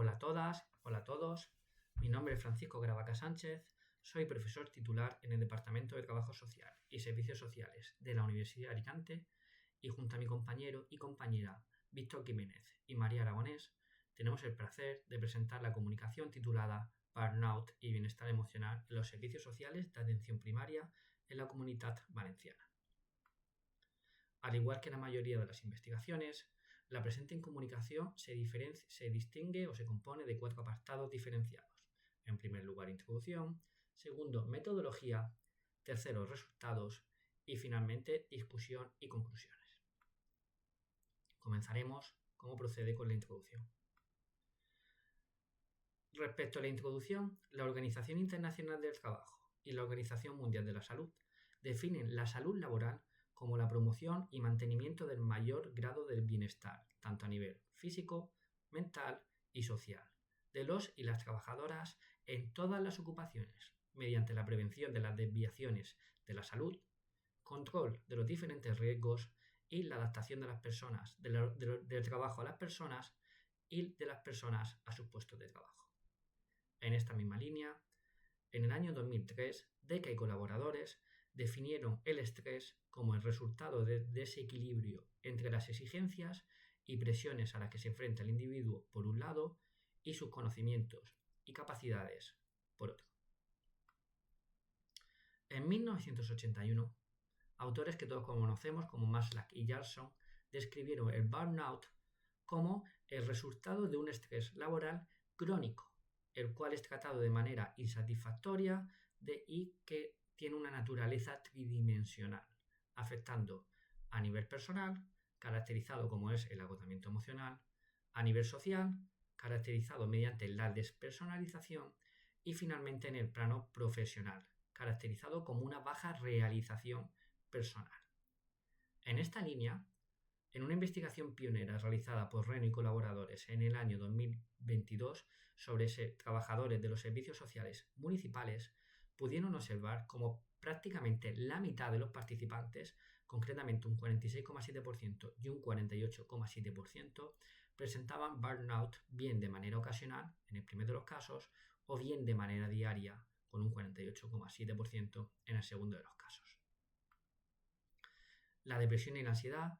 Hola a todas, hola a todos. Mi nombre es Francisco Gravaca Sánchez. Soy profesor titular en el Departamento de Trabajo Social y Servicios Sociales de la Universidad de Alicante y junto a mi compañero y compañera Víctor Jiménez y María Aragonés tenemos el placer de presentar la comunicación titulada Burnout y Bienestar Emocional en los Servicios Sociales de Atención Primaria en la Comunitat Valenciana. Al igual que la mayoría de las investigaciones, la presente comunicación se distingue o se compone de 4 apartados diferenciados. En primer lugar, introducción. Segundo, metodología. Tercero, resultados. Y finalmente, discusión y conclusiones. Comenzaremos cómo procede con la introducción. Respecto a la introducción, la Organización Internacional del Trabajo y la Organización Mundial de la Salud definen la salud laboral como la promoción y mantenimiento del mayor grado del bienestar, tanto a nivel físico, mental y social, de los y las trabajadoras en todas las ocupaciones, mediante la prevención de las desviaciones de la salud, control de los diferentes riesgos y la adaptación de las personas, del trabajo a las personas y de las personas a sus puestos de trabajo. En esta misma línea, en el año 2003, DECA y colaboradores definieron el estrés como el resultado de desequilibrio entre las exigencias y presiones a las que se enfrenta el individuo por un lado y sus conocimientos y capacidades por otro. En 1981, autores que todos conocemos como Maslach y Jackson describieron el burnout como el resultado de un estrés laboral crónico, el cual es tratado de manera insatisfactoria y que tiene una naturaleza tridimensional, afectando a nivel personal, caracterizado como es el agotamiento emocional, a nivel social, caracterizado mediante la despersonalización, y finalmente en el plano profesional, caracterizado como una baja realización personal. En esta línea, en una investigación pionera realizada por Reno y colaboradores en el año 2022 sobre trabajadores de los servicios sociales municipales, pudieron observar cómo prácticamente la mitad de los participantes, concretamente un 46,7% y un 48,7%, presentaban burnout bien de manera ocasional, en el primer de los casos, o bien de manera diaria, con un 48,7% en el segundo de los casos. La depresión y la ansiedad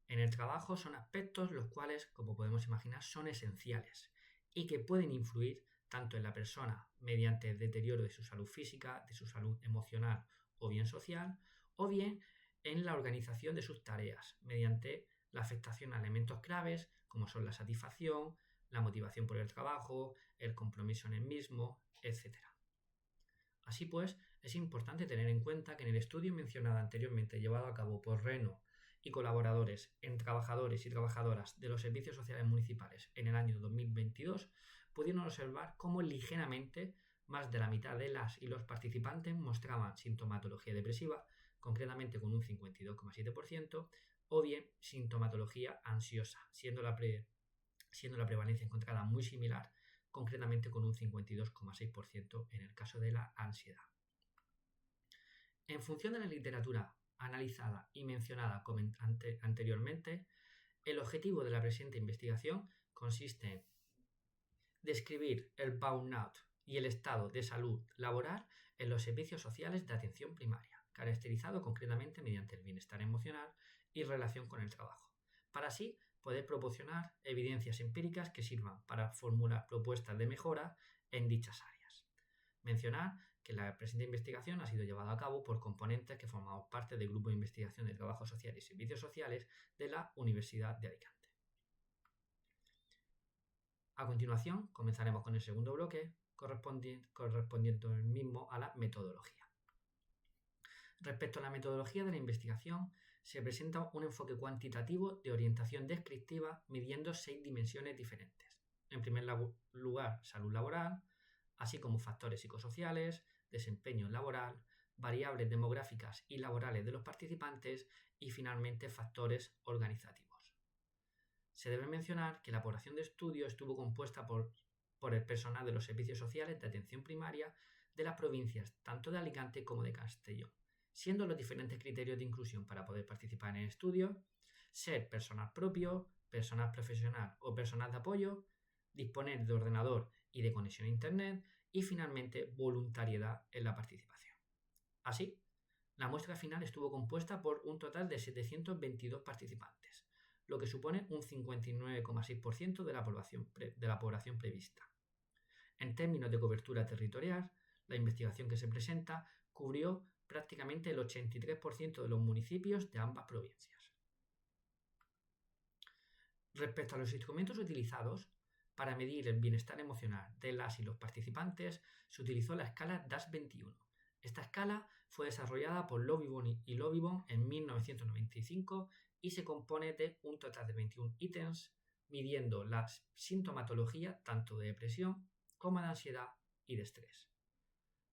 en el trabajo son aspectos los cuales, como podemos imaginar, son esenciales y que pueden influir tanto en la persona mediante el deterioro de su salud física, de su salud emocional o bien social, o bien en la organización de sus tareas mediante la afectación a elementos claves como son la satisfacción, la motivación por el trabajo, el compromiso en el mismo, etc. Así pues, es importante tener en cuenta que en el estudio mencionado anteriormente llevado a cabo por Reno y colaboradores en trabajadores y trabajadoras de los servicios sociales municipales en el año 2022, pudieron observar cómo ligeramente más de la mitad de las y los participantes mostraban sintomatología depresiva, concretamente con un 52,7%, o bien sintomatología ansiosa, siendo la prevalencia encontrada muy similar, concretamente con un 52,6% en el caso de la ansiedad. En función de la literatura analizada y mencionada anteriormente, el objetivo de la presente investigación consiste en describir el burnout y el estado de salud laboral en los servicios sociales de atención primaria, caracterizado concretamente mediante el bienestar emocional y relación con el trabajo, para así poder proporcionar evidencias empíricas que sirvan para formular propuestas de mejora en dichas áreas. Mencionar que la presente investigación ha sido llevada a cabo por componentes que formamos parte del Grupo de Investigación de Trabajo Social y Servicios Sociales de la Universidad de Alicante. A continuación, comenzaremos con el segundo bloque, correspondiente el mismo a la metodología. Respecto a la metodología de la investigación, se presenta un enfoque cuantitativo de orientación descriptiva midiendo 6 dimensiones diferentes. En primer lugar, salud laboral, así como factores psicosociales, desempeño laboral, variables demográficas y laborales de los participantes y finalmente factores organizativos. Se debe mencionar que la población de estudio estuvo compuesta por el personal de los servicios sociales de atención primaria de las provincias tanto de Alicante como de Castellón, siendo los diferentes criterios de inclusión para poder participar en el estudio ser personal propio, personal profesional o personal de apoyo, disponer de ordenador y de conexión a Internet y finalmente voluntariedad en la participación. Así, la muestra final estuvo compuesta por un total de 722 participantes, lo que supone un 59,6% de la población prevista. En términos de cobertura territorial, la investigación que se presenta cubrió prácticamente el 83% de los municipios de ambas provincias. Respecto a los instrumentos utilizados, para medir el bienestar emocional de las y los participantes, se utilizó la escala DAS-21. Esta escala fue desarrollada por Lovibon y Lovibon en 1995 y se compone de un total de 21 ítems, midiendo la sintomatología tanto de depresión como de ansiedad y de estrés.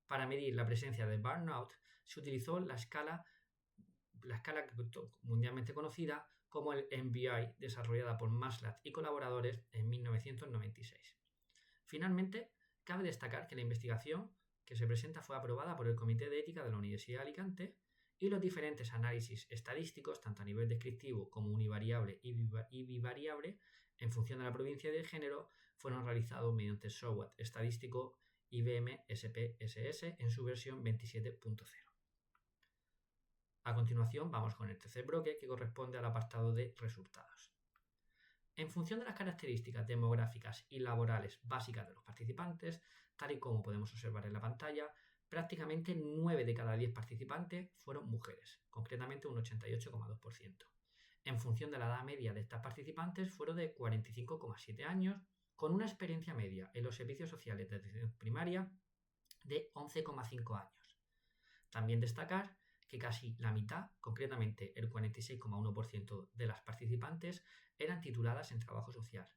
Para medir la presencia de burnout, se utilizó la escala mundialmente conocida como el MBI, desarrollada por Maslach y colaboradores en 1996. Finalmente, cabe destacar que la investigación que se presenta fue aprobada por el Comité de Ética de la Universidad de Alicante y los diferentes análisis estadísticos, tanto a nivel descriptivo como univariable y bivariable, en función de la provincia y del género, fueron realizados mediante el software estadístico IBM SPSS en su versión 27.0. A continuación vamos con el tercer bloque, que corresponde al apartado de resultados. En función de las características demográficas y laborales básicas de los participantes, tal y como podemos observar en la pantalla, prácticamente 9 de cada 10 participantes fueron mujeres, concretamente un 88,2%. En función de la edad media de estas participantes, fueron de 45,7 años, con una experiencia media en los servicios sociales de atención primaria de 11,5 años. También destacar que casi la mitad, concretamente el 46,1% de las participantes, eran tituladas en trabajo social.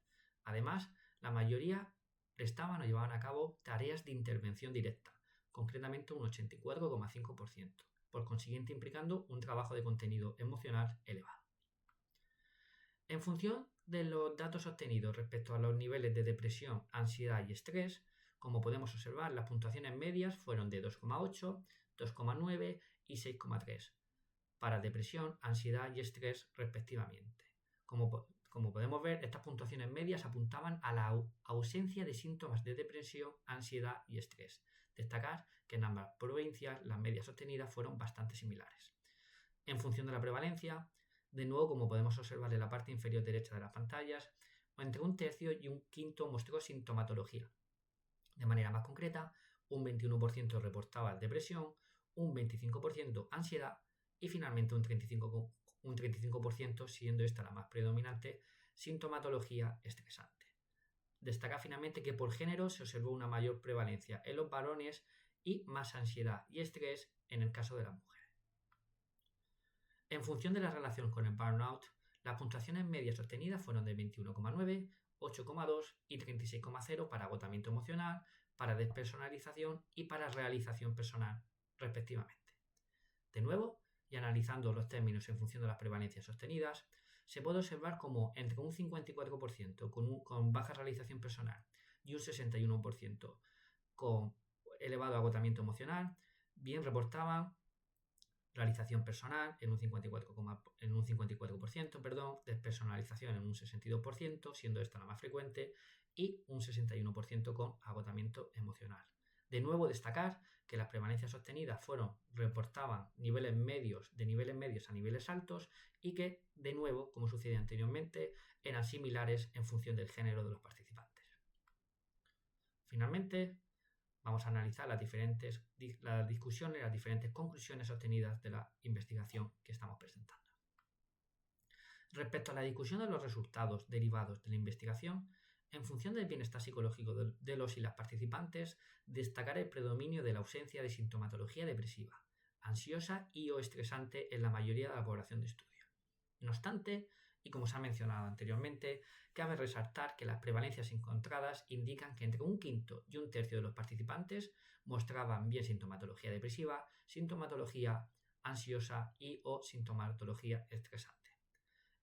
Además, la mayoría prestaban o llevaban a cabo tareas de intervención directa, concretamente un 84,5%, por consiguiente implicando un trabajo de contenido emocional elevado. En función de los datos obtenidos respecto a los niveles de depresión, ansiedad y estrés, como podemos observar, las puntuaciones medias fueron de 2,8, 2,9 y 6,3 para depresión, ansiedad y estrés respectivamente. Como podemos ver, estas puntuaciones medias apuntaban a la ausencia de síntomas de depresión, ansiedad y estrés. Destacar que en ambas provincias las medias obtenidas fueron bastante similares. En función de la prevalencia, de nuevo, como podemos observar en la parte inferior derecha de las pantallas, entre un tercio y un quinto mostró sintomatología. De manera más concreta, un 21% reportaba depresión, un 25% ansiedad y finalmente un 35%, siendo esta la más predominante, sintomatología estresante. Destaca finalmente que por género se observó una mayor prevalencia en los varones y más ansiedad y estrés en el caso de las mujeres. En función de la relación con el burnout, las puntuaciones medias obtenidas fueron de 21,9, 8,2 y 36,0 para agotamiento emocional, para despersonalización y para realización personal, respectivamente. De nuevo, y analizando los términos en función de las prevalencias obtenidas, se puede observar como entre un 54% con baja realización personal y un 61% con elevado agotamiento emocional, bien reportaban realización personal en un 54%, despersonalización en un 62%, siendo esta la más frecuente, y un 61% con agotamiento emocional. De nuevo, destacar que las prevalencias obtenidas reportaban niveles medios a niveles altos y que, de nuevo, como sucedía anteriormente, eran similares en función del género de los participantes. Finalmente, vamos a analizar las discusiones, las diferentes conclusiones obtenidas de la investigación que estamos presentando. Respecto a la discusión de los resultados derivados de la investigación, en función del bienestar psicológico de los y las participantes, destacar el predominio de la ausencia de sintomatología depresiva, ansiosa y o estresante en la mayoría de la población de estudio. No obstante, y como se ha mencionado anteriormente, cabe resaltar que las prevalencias encontradas indican que entre un quinto y un tercio de los participantes mostraban bien sintomatología depresiva, sintomatología ansiosa y o sintomatología estresante.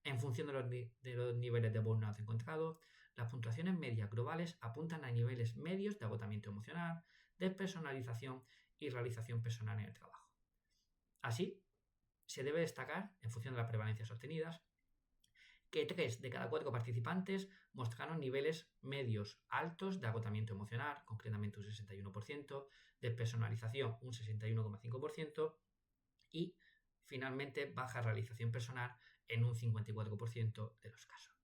En función de los niveles de burnout encontrados, las puntuaciones medias globales apuntan a niveles medios de agotamiento emocional, despersonalización y realización personal en el trabajo. Así, se debe destacar, en función de las prevalencias obtenidas, que 3 de cada 4 participantes mostraron niveles medios altos de agotamiento emocional, concretamente un 61%, despersonalización un 61,5% y finalmente baja realización personal en un 54% de los casos.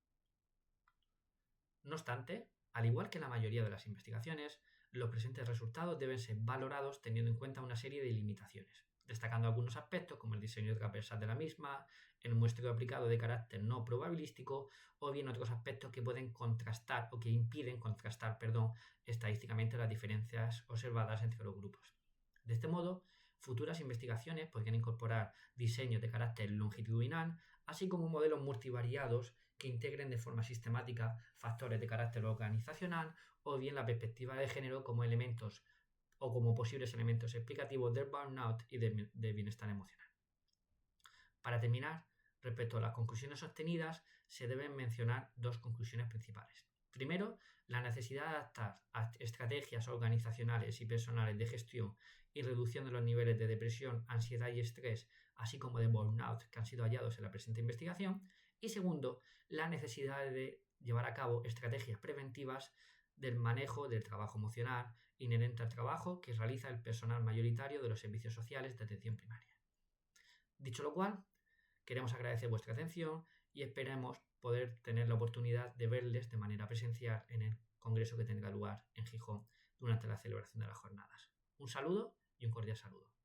No obstante, al igual que la mayoría de las investigaciones, los presentes resultados deben ser valorados teniendo en cuenta una serie de limitaciones, destacando algunos aspectos como el diseño transversal de la misma, el muestreo aplicado de carácter no probabilístico o bien otros aspectos que pueden contrastar o que impiden contrastar, estadísticamente las diferencias observadas entre los grupos. De este modo, futuras investigaciones podrían incorporar diseños de carácter longitudinal, así como modelos multivariados que integren de forma sistemática factores de carácter organizacional o bien la perspectiva de género como elementos o como posibles elementos explicativos del burnout y del bienestar emocional. Para terminar, respecto a las conclusiones obtenidas, se deben mencionar dos conclusiones principales. Primero, la necesidad de adaptar a estrategias organizacionales y personales de gestión y reducción de los niveles de depresión, ansiedad y estrés, así como de burnout que han sido hallados en la presente investigación. Y segundo, la necesidad de llevar a cabo estrategias preventivas del manejo del trabajo emocional inherente al trabajo que realiza el personal mayoritario de los servicios sociales de atención primaria. Dicho lo cual, queremos agradecer vuestra atención y esperamos poder tener la oportunidad de verles de manera presencial en el congreso que tendrá lugar en Gijón durante la celebración de las jornadas. Un saludo y un cordial saludo.